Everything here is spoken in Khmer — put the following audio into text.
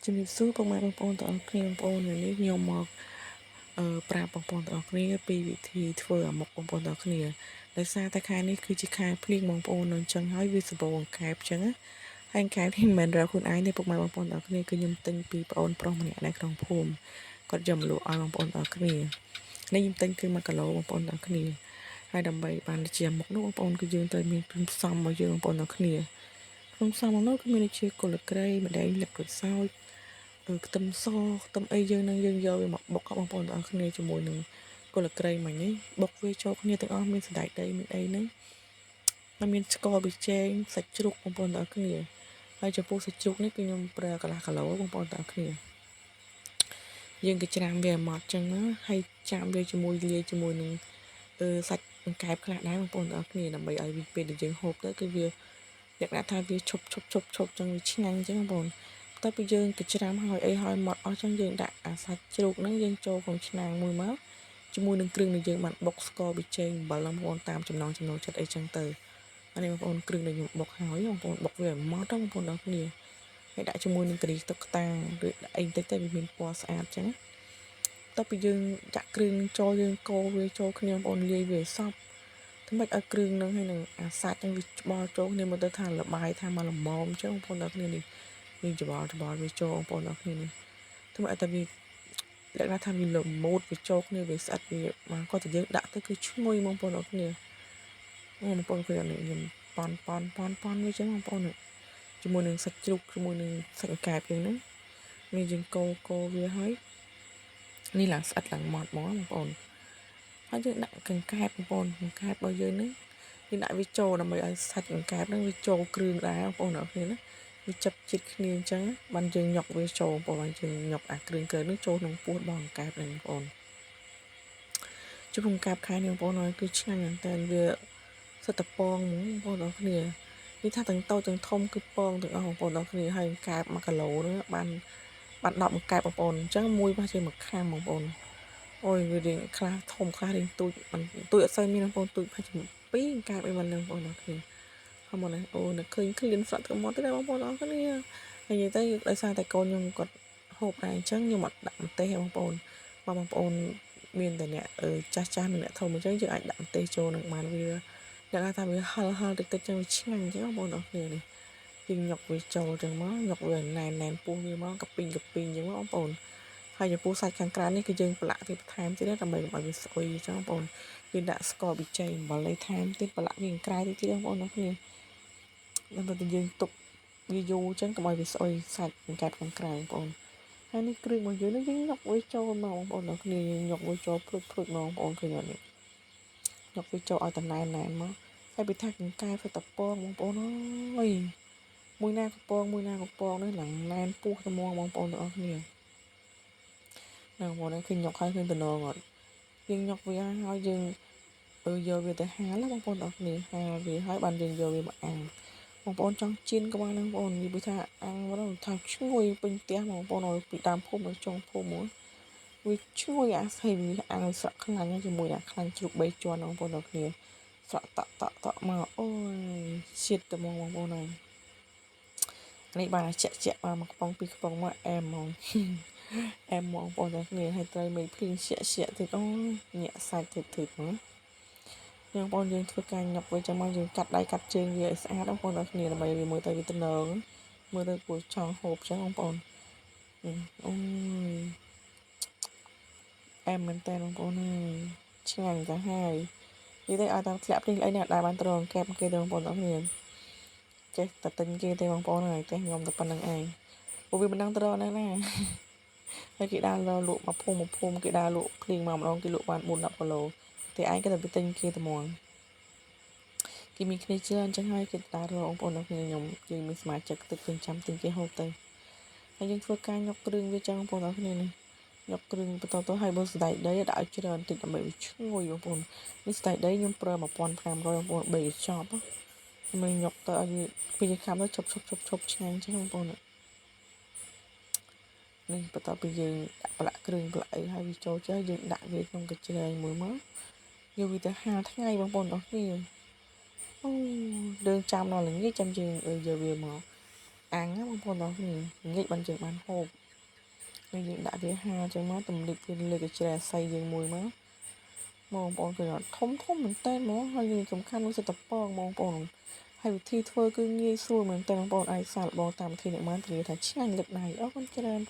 ជំរាបសួរពុកម៉ែបងប្អូនទាំងអស់គ្នាបងប្អូននេះខ្ញុំមកប្រាប់បងប្អូនទាំងអស់គ្នាពីវិធីធ្វើអាម៉ុកបងប្អូនទាំងអស់គ្នាដោយសារតែខែនេះគឺជាខែភ្លៀងបងប្អូនអញ្ចឹងហើយវាសម្បូរអង្កែបអញ្ចឹងណាហើយអង្កែបនេះមិនមែនរកខ្លួនឯងទេពុកម៉ែបងប្អូនទាំងអស់គ្នាគឺខ្ញុំទិញពីប្អូនប្រុសម្នាក់នៅក្នុងភូមិគាត់យកមកលក់ឲ្យបងប្អូនទាំងអស់គ្នានេះខ្ញុំទិញគឺ1គីឡូបងប្អូនទាំងអស់គ្នាហើយដើម្បីបានជាអាម៉ុកនោះបងប្អូនគឺយើងត្រូវមានគ្រឿងផ្សំរបស់យើងបងប្អូនទាំងអស់គ្នាគ្រឿងផ្សំនោះគឺមានដូចជាគល់ក្រៃម្ទេសលឹកក្រូចសើចខ្ទឹមសខ្ទឹមអីយើងនឹងយើងយកវាមកបុកបងប្អូនទាំងអស់គ្នាជាមួយនឹងគល់ក្រៃមិញនេះបុកវាចូលគ្នាទាំងអស់មានសណ្តែកដីមានអីហ្នឹងហើយមានស្ករប៊ីចេងសាច់ជ្រូកបងប្អូនទាំងអស់គ្នាហើយចំពោះសាច់ជ្រូកនេះគឺខ្ញុំប្រើកន្លះគីឡូបងប្អូនទាំងអស់គ្នាយើងក៏ច្រាំវាម៉ត់ចឹងណាហើយចាក់វាជាមួយលាយជាមួយនឹងសាច់បង្កែបខ្លះដែរបងប្អូនទាំងអស់គ្នាដើម្បីឲ្យវាពេលដែលយើងហូបទៅគឺវាលក្ខណៈថាវាឈប់ចឹងវាឆ្ងាញ់ចឹងបងប្អូនតែពីយើងទៅច្រាំហើយអីហើយម៉ត់អស់ចឹងយើងដាក់អាសាច់ជ្រូកហ្នឹងយើងចូលក្នុងឆ្នាំងមួយមកជាមួយនឹងគ្រឿងដែលយើងបានបុកស្ករប៊ីចេងអំបិលបងប្អូនតាមចំណង់ចំណូលចិត្តអីចឹងទៅអានេះបងប្អូនគ្រឿងដែលខ្ញុំបុកហើយបងប្អូនបុកវាឲ្យម៉ត់បងប្អូនទាំងគ្នាហើយដាក់ជាមួយនឹងការីទឹកខ្តាឬអីបន្តិចទៅវាមានពណ៌ស្អាតចឹងតើពីយើងចាក់គ្រឿងចូលយើងកូរវាចូលគ្នាបងប្អូនលាយវាសពធ្វើម៉េចឲ្យគ្រឿងហ្នឹងហើយនឹងអាសាច់ហ្នឹងវាច្បល់ចូលគ្នាមើលទៅថាលបាយថាមកល្មមចឹងបងប្អូនទាំងគ្នានេះយើងច្បល់វាចូលបងប្អូនទាំងគ្នានេះធ្វើម៉េចឲ្យតែវាលក្ខណៈថាវាល្មូតវាចូលគ្នាវាស្អិតវាមកគាត់តែយើងដាក់ទៅគឺឈ្ងុយបងប្អូនទាំងគ្នាបងប្អូនឃើញអត់នេះខ្ញុំប៉នវាចឹងបងប្អូនជាមួយនឹងសាច់ជ្រូកជាមួយនឹងសាច់កែបយើងហ្នឹងនេះយើងកូរវាហើយនេះឡើងស្អិតឡើងម៉ត់ហ្មងបងប្អូនហើយយើងដាក់កង្កែបបងប្អូនកង្កែបរបស់យើងហ្នឹងយើងដាក់វាចូលដើម្បីឲ្យសាច់កង្កែបហ្នឹងវាចូលគ្រឿងដែរបងប្អូនអរគ្នាណាវាចាប់ជាតិគ្នាអញ្ចឹងបានយើងញុកវាចូលបងប្អូនបានយើងញុកអាគ្រឿងហ្នឹងចូលក្នុងពោះរបស់កង្កែបហ្នឹងបងប្អូនជួបកង្កែបខែនេះបងប្អូនហើយគឺឆ្ងាញ់មែនតើវាសិតតពងហ្មងបងប្អូនអរគ្នានេះថាទាំងតូចទាំងធំគឺពងទាំងអស់បងប្អូនអរគ្នាហើយកង្កែប1គីឡូហ្នឹងបាន10កង្កែបបងប្អូនអញ្ចឹងមួយប្រហែលជា1ខាំបងប្អូនអូយវារៀងខ្លះធំខ្លះរៀងទូចមិនទូចអត់សូវមានបងប្អូនទូចប្រហែលជា2កែបអីមិនហ្នឹងបងប្អូនអរគ្នាហើយមកនេះអូនឹកឃើញឃ្លានស្រាក់ទឹកមាត់ទេបងប្អូនអរគ្នាហើយនិយាយទៅដោយសារតែកូនខ្ញុំគាត់ហូបដែរអញ្ចឹងខ្ញុំអត់ដាក់ម្ទេសទេបងប្អូនបងប្អូនមានតែអ្នកចាស់និងអ្នកធំអញ្ចឹងយើងអាចដាក់ម្ទេសចូលនឹងបានវាអ្នកថាវាហឹលតិចចឹងវាឆ្ងាញ់អញ្ចឹងបងប្អូនអរគ្នានេះយើងញុកវាចូលចឹងមកញុកវាណែនពោះវាមកកាពីងអញ្ចឹងបងប្អូនហើយចំពោះសាច់ខាងក្រៅនេះគឺយើងប្រឡាក់វាបន្ថែមទៀតដើម្បីកុំឲ្យវាស្អុយអញ្ចឹងបងប្អូនយើងដាក់ស្ករប៊ីចេងអំបិលនេះថែមទៀតប្រឡាក់វាខាងក្រៅទៀតបងប្អូនអរគ្នាដើម្បីតែយើងទុកវាយូរអញ្ចឹងកុំឲ្យវាស្អុយសាច់កង្កែបខាងក្រៅបងប្អូនហើយនេះគ្រឿងរបស់យើងនេះយើងញុកវាចូលមកបងប្អូនអរគ្នាញុកវាចូលព្រុចមកបងប្អូនឃើញអត់នេះញុកវាចូលឲ្យតណែនមកហើយពីថាកង្កែបទៅតពងបងប្អូនអើយមួយណាកំពងនេះឡើងណែនពោះត្មងបងប្អូនទាំងអស់គ្នាបងប្អូនឃើញញុកហើយឃើញតំណងអត់យើងញុកវាហើយយើងយកវាទៅហាលបងប្អូនទាំងអស់គ្នាហាលវាហើយបានយើងយកវាមកអាំងបងប្អូនចង់ជៀនក៏បានបងប្អូននិយាយពីថាអាំងមកថាឈ្ងុយពេញផ្ទះបងប្អូនឲ្យពីដើមភូមិដល់ចុងភូមិវាឈ្ងុយអាស្អីវាអាំងស្រក់ខ្លាញ់ជាមួយអាខ្លាញ់ជ្រូក3ជាន់បងប្អូនទាំងគ្នាស្រក់តក់មកអូយជាតិតែបងប្អូនហើយនេះបានជាក់បានមកកំប៉ុងពីកំប៉ុងមកអែមហ្មងអែមហ្មងបងប្អូនគ្នាហើយត្រីមេភ្លីងជាក់ទៀតអូញាក់សាច់ធឹកហ្មងយើងបងយើងធ្វើការញាប់វាចឹងមកយើងកាត់ដៃកាត់ជើងវាឲ្យស្អាតបងប្អូនគ្នាដើម្បីវាមើលទៅវាទំនងមើលទៅគួរចង់ហូបចឹងបងប្អូនអូយអែមមែនតើបងប្អូនហើយឆ្ងាញ់ទៅហើយនិយាយទៅឲ្យតាមធ្លាក់ភ្លេងអីនេះដែរបានត្រង់កែបគេទៅបងប្អូនគ្នាចេះតែទិញគេទេបងប្អូនហើយចេះខ្ញុំតែប៉ុណ្្នឹងឯងពួកវាមិនដឹងត្រង់ណាហើយគេដើរលក់មកភូមិគេដើរលក់ភ្លៀងមកម្ដងគេលក់បាន4-10គីឡូតែឯងគេតែទៅទិញគេតែហ្មងគេមានគ្នាច្រើនអញ្ចឹងហើយគេដើររកបងប្អូនគ្នាខ្ញុំយើងមានសមាជិកទឹកពេញចាំទិញគេហូបទៅហើយយើងធ្វើការញុកគ្រឿងវាចឹងបងប្អូនគ្នានេះញុកគ្រឿងបន្តទៅឲ្យមើលស្ដែកដីដាក់ឲ្យច្រើនតិចដើម្បីវាឈ្ងុយបងប្អូននេះស្ដែកដីខ្ញុំប្រើ1500បងប្អូន3កញ្ចប់ខ្ញុំញុកទៅឲ្យវាខាំទៅឈប់ឆ្ងាញ់ចឹងបងប្អូននេះបន្ទាប់ពីយើងដាក់ប្រឡាក់គ្រឿងប្រឡាក់អីហើយវាចូលចេះយើងដាក់វាក្នុងកញ្ច្រែងមួយមកយកវាទៅហាលថ្ងៃបងប្អូនអរគ្នាអូយើងចាំដល់ល្ងាចចាំយើងយកវាមក អាំងណាបងប្អូនទាំងគ្នាងាកបានយើងបានហូបហើយយើងដាក់វាហាចឹងមកទម្លាក់វាលើកជ្រែសៃយើងមួយមកបងប្អូនគឺធំមែនតើហ្មងហើយយើងសំខាន់នោះសិតតពងបងប្អូនហើយវិធីធ្វើគឺងាយស្រួលមែនតើបងប្អូនអាចសាកល្បងតាមវិធីអ្នកបាននិយាយថាឆ្ងាញ់លឹកដៃអរគុណច្រើន